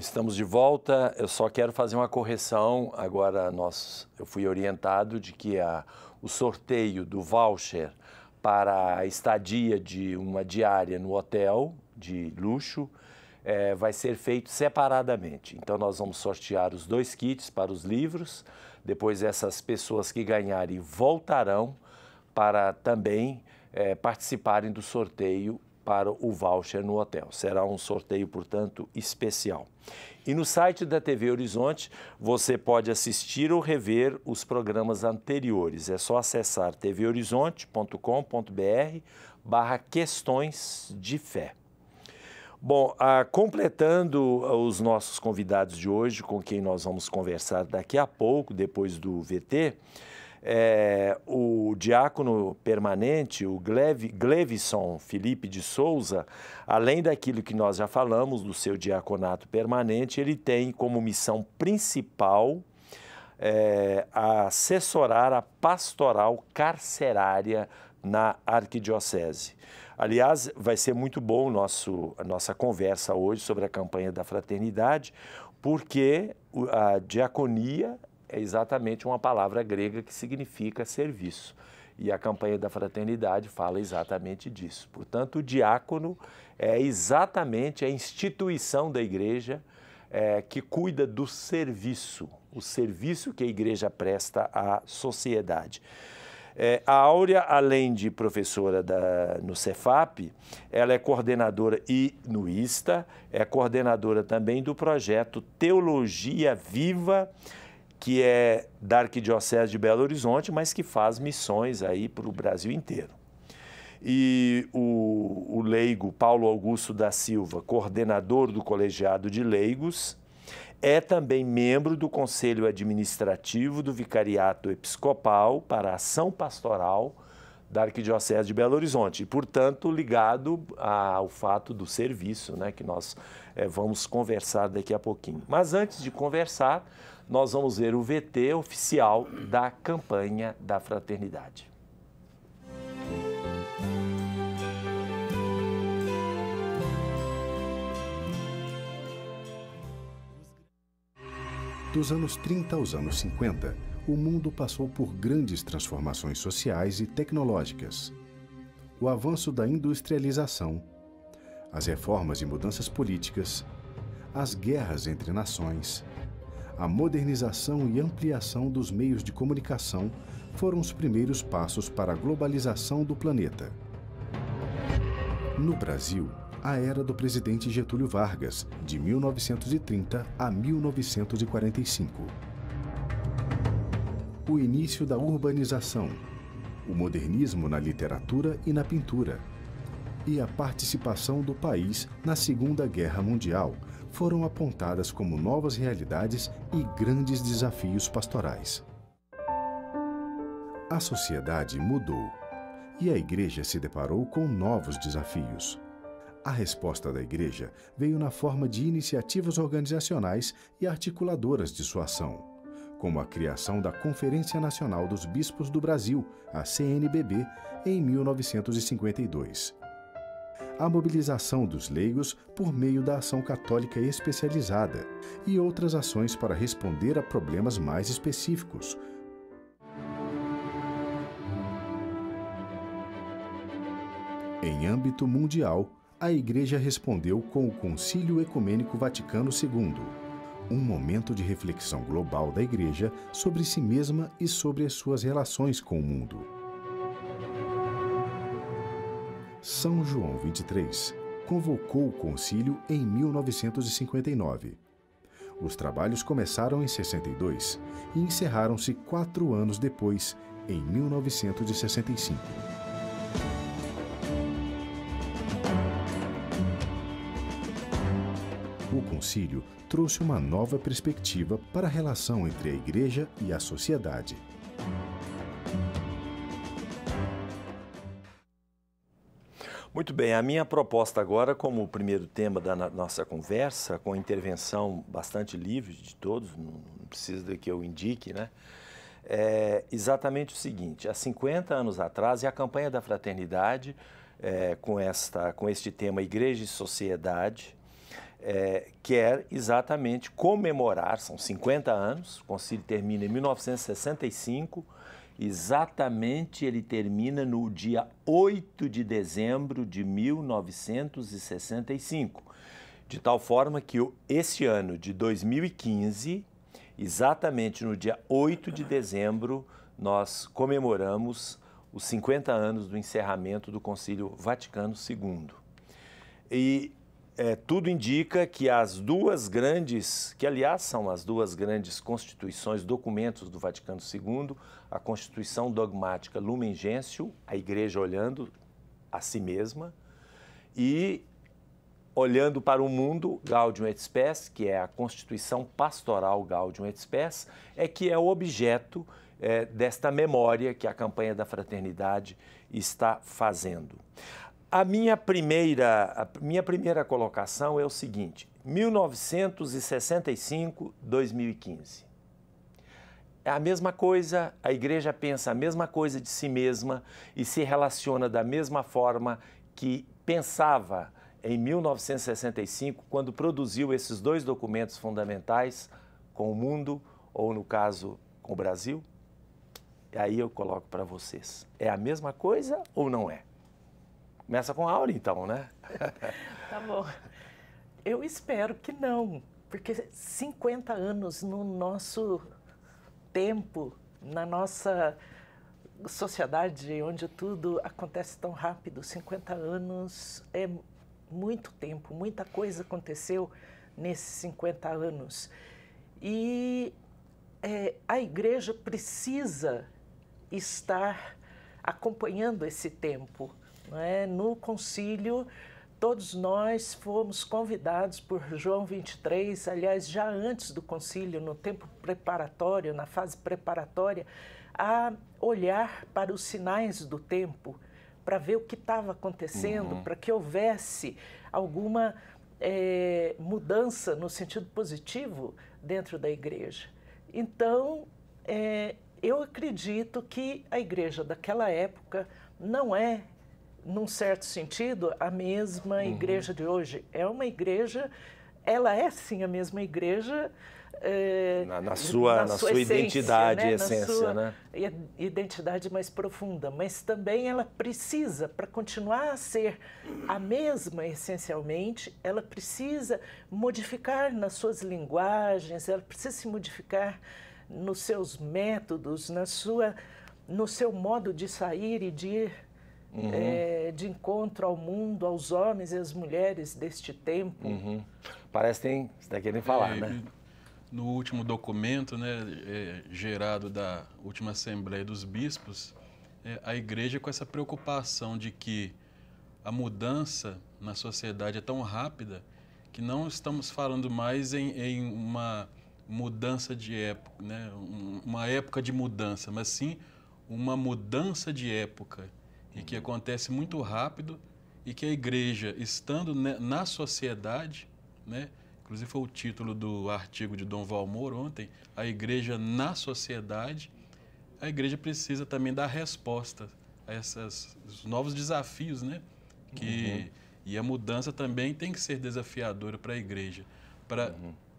estamos de volta. Eu só quero fazer uma correção. Agora eu fui orientado de que o sorteio do voucher para a estadia de uma diária no hotel de luxo vai ser feito separadamente. Então, nós vamos sortear os 2 kits para os livros. Depois, essas pessoas que ganharem voltarão para também participarem do sorteio para o voucher no hotel. Será um sorteio, portanto, especial. E no site da TV Horizonte, você pode assistir ou rever os programas anteriores. É só acessar tvhorizonte.com.br/questões de fé. Bom, completando os nossos convidados de hoje, com quem nós vamos conversar daqui a pouco, depois do VT, o diácono permanente, o Glevison Felipe de Souza, além daquilo que nós já falamos do seu diaconato permanente, ele tem como missão principal assessorar a pastoral carcerária na arquidiocese. Aliás, vai ser muito bom a nossa conversa hoje sobre a campanha da fraternidade, porque a diaconia é exatamente uma palavra grega que significa serviço. E a campanha da fraternidade fala exatamente disso. Portanto, o diácono é exatamente a instituição da igreja que cuida do serviço, o serviço que a igreja presta à sociedade. A Áurea, além de professora no Cefap, ela é coordenadora e no ISTA, é coordenadora também do projeto Teologia Viva, que é da Arquidiocese de Belo Horizonte, mas que faz missões aí para o Brasil inteiro. E o leigo Paulo Augusto da Silva, coordenador do Colegiado de Leigos, é também membro do Conselho Administrativo do Vicariato Episcopal para a Ação Pastoral da Arquidiocese de Belo Horizonte e, portanto, ligado ao fato do serviço, né, que nós vamos conversar daqui a pouquinho. Mas antes de conversar, nós vamos ver o VT oficial da campanha da fraternidade. Dos anos 30 aos anos 50, o mundo passou por grandes transformações sociais e tecnológicas. O avanço da industrialização, as reformas e mudanças políticas, as guerras entre nações, a modernização e ampliação dos meios de comunicação foram os primeiros passos para a globalização do planeta. No Brasil, a era do presidente Getúlio Vargas, de 1930 a 1945. O início da urbanização, o modernismo na literatura e na pintura, e a participação do país na Segunda Guerra Mundial foram apontadas como novas realidades e grandes desafios pastorais. A sociedade mudou e a Igreja se deparou com novos desafios. A resposta da Igreja veio na forma de iniciativas organizacionais e articuladoras de sua ação, como a criação da Conferência Nacional dos Bispos do Brasil, a CNBB, em 1952. A mobilização dos leigos por meio da ação católica especializada e outras ações para responder a problemas mais específicos. Em âmbito mundial, a Igreja respondeu com o Concílio Ecumênico Vaticano II, um momento de reflexão global da Igreja sobre si mesma e sobre as suas relações com o mundo. São João XXIII convocou o concílio em 1959. Os trabalhos começaram em 62 e encerraram-se 4 anos depois, em 1965. O concílio trouxe uma nova perspectiva para a relação entre a Igreja e a sociedade. Muito bem, a minha proposta agora, como primeiro tema da nossa conversa, com intervenção bastante livre de todos, não precisa que eu indique, né? É exatamente o seguinte: há 50 anos atrás, e a campanha da fraternidade, com este tema Igreja e Sociedade, quer exatamente comemorar, são 50 anos, o concílio termina em 1965, exatamente ele termina no dia 8 de dezembro de 1965, de tal forma que esse ano de 2015, exatamente no dia 8 de dezembro, nós comemoramos os 50 anos do encerramento do Concílio Vaticano II. E tudo indica que as duas grandes, que aliás são as duas grandes constituições, documentos do Vaticano II, a Constituição Dogmática Lumen Gentium, a Igreja olhando a si mesma, e olhando para o mundo, Gaudium et Spes, que é a Constituição Pastoral Gaudium et Spes, que é o objeto desta memória que a campanha da fraternidade está fazendo. A minha primeira colocação é o seguinte: 1965, 2015. É a mesma coisa, a igreja pensa a mesma coisa de si mesma e se relaciona da mesma forma que pensava em 1965, quando produziu esses dois documentos fundamentais com o mundo, ou no caso, com o Brasil. E aí eu coloco para vocês, é a mesma coisa ou não é? Começa com a Aura, então, né? Tá bom. Eu espero que não, porque 50 anos no nosso tempo, na nossa sociedade, onde tudo acontece tão rápido, 50 anos é muito tempo, muita coisa aconteceu nesses 50 anos. E a igreja precisa estar acompanhando esse tempo. Não é? No concílio, todos nós fomos convidados por João 23, aliás, já antes do concílio, no tempo preparatório, na fase preparatória, a olhar para os sinais do tempo, para ver o que estava acontecendo, para que houvesse alguma mudança no sentido positivo dentro da igreja. Então, eu acredito que a igreja daquela época não é, num certo sentido, a mesma igreja de hoje. É uma igreja, ela é sim a mesma igreja, na sua essência, identidade e essência, né? Identidade mais profunda, mas também ela precisa, para continuar a ser a mesma essencialmente, ela precisa modificar nas suas linguagens, ela precisa se modificar nos seus métodos, no seu modo de sair e de ir de encontro ao mundo, aos homens e às mulheres deste tempo. Parece que você está querendo falar, né? No último documento, né, gerado da última Assembleia dos Bispos, a Igreja com essa preocupação de que a mudança na sociedade é tão rápida que não estamos falando mais em uma mudança de época, né, uma época de mudança, mas sim uma mudança de época, e que acontece muito rápido, e que a Igreja, estando na sociedade, né, inclusive foi o título do artigo de Dom Valmor ontem, a Igreja na sociedade, a Igreja precisa também dar resposta a esses novos desafios, né? E a mudança também tem que ser desafiadora para a Igreja, para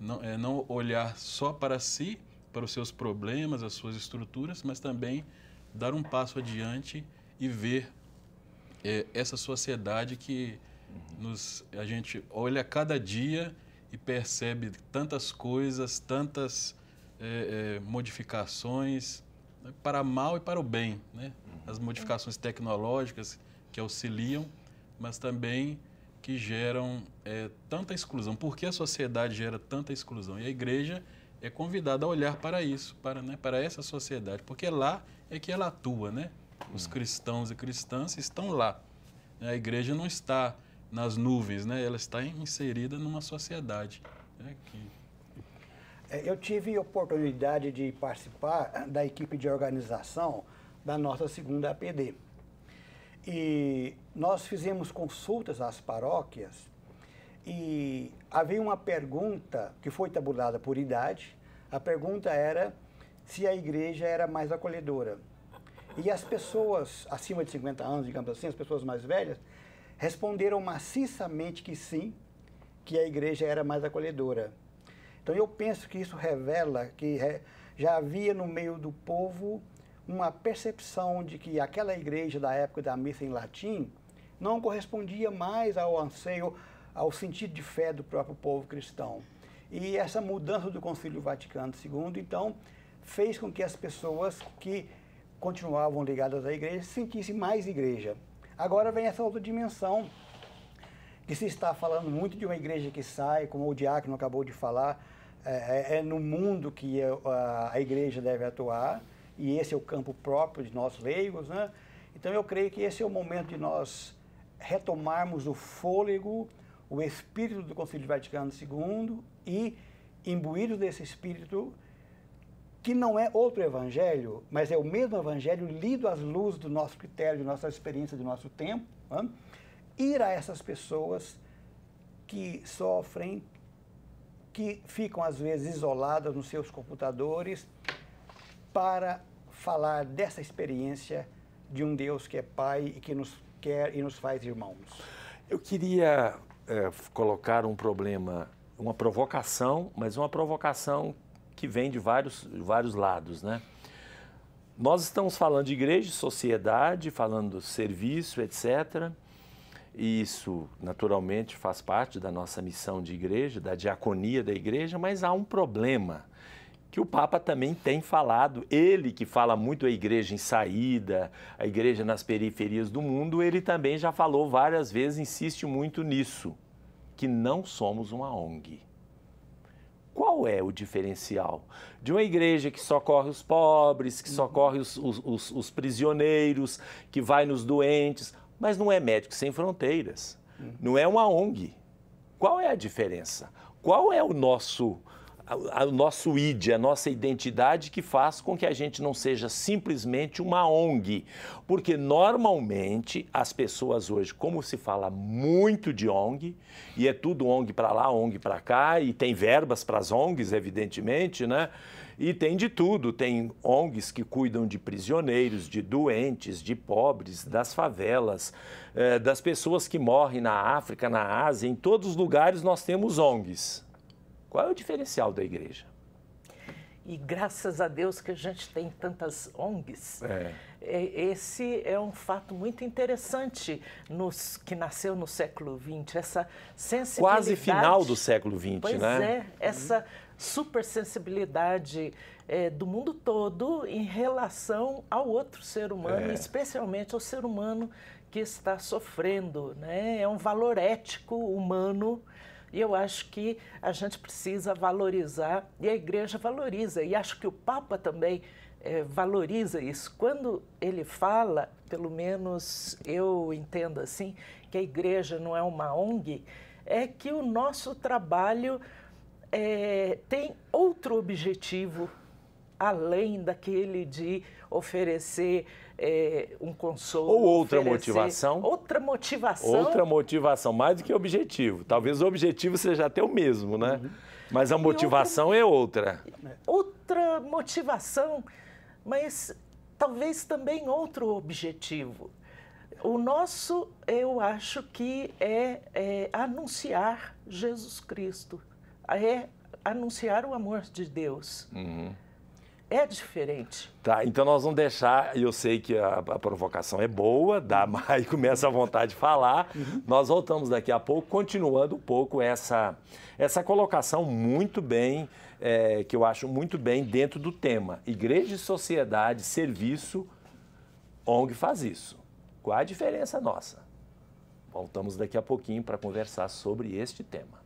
não olhar só para si, para os seus problemas, as suas estruturas, mas também dar um passo adiante e ver essa sociedade que a gente olha cada dia e percebe tantas coisas, tantas modificações, né, para mal e para o bem, né? As modificações tecnológicas que auxiliam, mas também que geram tanta exclusão. Por que a sociedade gera tanta exclusão? E a Igreja é convidada a olhar para isso, para essa sociedade, porque lá é que ela atua, né? Os cristãos e cristãs estão lá. A Igreja não está nas nuvens, né? Ela está inserida numa sociedade. Né? Eu tive a oportunidade de participar da equipe de organização da nossa segunda APD. E nós fizemos consultas às paróquias e havia uma pergunta que foi tabulada por idade. A pergunta era se a igreja era mais acolhedora. E as pessoas acima de 50 anos, digamos assim, as pessoas mais velhas, responderam maciçamente que sim, que a igreja era mais acolhedora. Então eu penso que isso revela que já havia no meio do povo uma percepção de que aquela igreja da época da missa em latim não correspondia mais ao anseio, ao sentido de fé do próprio povo cristão. E essa mudança do Concílio Vaticano II, então, fez com que as pessoas que continuavam ligadas à igreja se sentissem mais igreja. Agora vem essa outra dimensão, que se está falando muito de uma igreja que sai, como o diácono acabou de falar, é no mundo que a igreja deve atuar, e esse é o campo próprio de nós leigos, né? Então eu creio que esse é o momento de nós retomarmos o fôlego, o espírito do Concílio Vaticano II e, imbuídos desse espírito, que não é outro evangelho, mas é o mesmo evangelho lido às luzes do nosso critério, de nossa experiência, do nosso tempo, né? Ir a essas pessoas que sofrem, que ficam às vezes isoladas nos seus computadores, para falar dessa experiência de um Deus que é Pai e que nos quer e nos faz irmãos. Eu queria colocar um problema, uma provocação, mas uma provocação que vem de vários lados, né? Nós estamos falando de igreja, sociedade, falando do serviço, etc. E isso, naturalmente, faz parte da nossa missão de igreja, da diaconia da igreja, mas há um problema que o Papa também tem falado, ele que fala muito a igreja em saída, a igreja nas periferias do mundo, ele também já falou várias vezes, insiste muito nisso, que não somos uma ONG. Qual é o diferencial de uma igreja que socorre os pobres, que socorre os prisioneiros, que vai nos doentes, mas não é Médicos Sem Fronteiras, não é uma ONG? Qual é a diferença? Qual é o nosso ID, a nossa identidade que faz com que a gente não seja simplesmente uma ONG? Porque normalmente as pessoas hoje, como se fala muito de ONG, e é tudo ONG para lá, ONG para cá, e tem verbas para as ONGs, evidentemente, né? E tem de tudo, tem ONGs que cuidam de prisioneiros, de doentes, de pobres, das favelas, das pessoas que morrem na África, na Ásia, em todos os lugares nós temos ONGs. Qual é o diferencial da igreja? E graças a Deus que a gente tem tantas ONGs. Esse é um fato muito interessante que nasceu no século XX, essa sensibilidade. Quase final do século XX, pois né? Pois é, essa super sensibilidade do mundo todo em relação ao outro ser humano, especialmente ao ser humano que está sofrendo, né? É um valor ético humano. E eu acho que a gente precisa valorizar, e a igreja valoriza, e acho que o Papa também valoriza isso. Quando ele fala, pelo menos eu entendo assim, que a igreja não é uma ONG, é que o nosso trabalho tem outro objetivo, além daquele de oferecer um consolo. Ou outra motivação. Outra motivação. Outra motivação, mais do que objetivo. Talvez o objetivo seja até o mesmo, né? Mas a motivação é outra. Outra motivação, mas talvez também outro objetivo. O nosso, eu acho que é anunciar Jesus Cristo, é anunciar o amor de Deus. É diferente. Tá, então nós vamos deixar, eu sei que a provocação é boa, dá mais, começa a vontade de falar. Nós voltamos daqui a pouco, continuando um pouco essa colocação muito bem, que eu acho muito bem dentro do tema. Igreja e sociedade, serviço, ONG faz isso. Qual a diferença nossa? Voltamos daqui a pouquinho para conversar sobre este tema.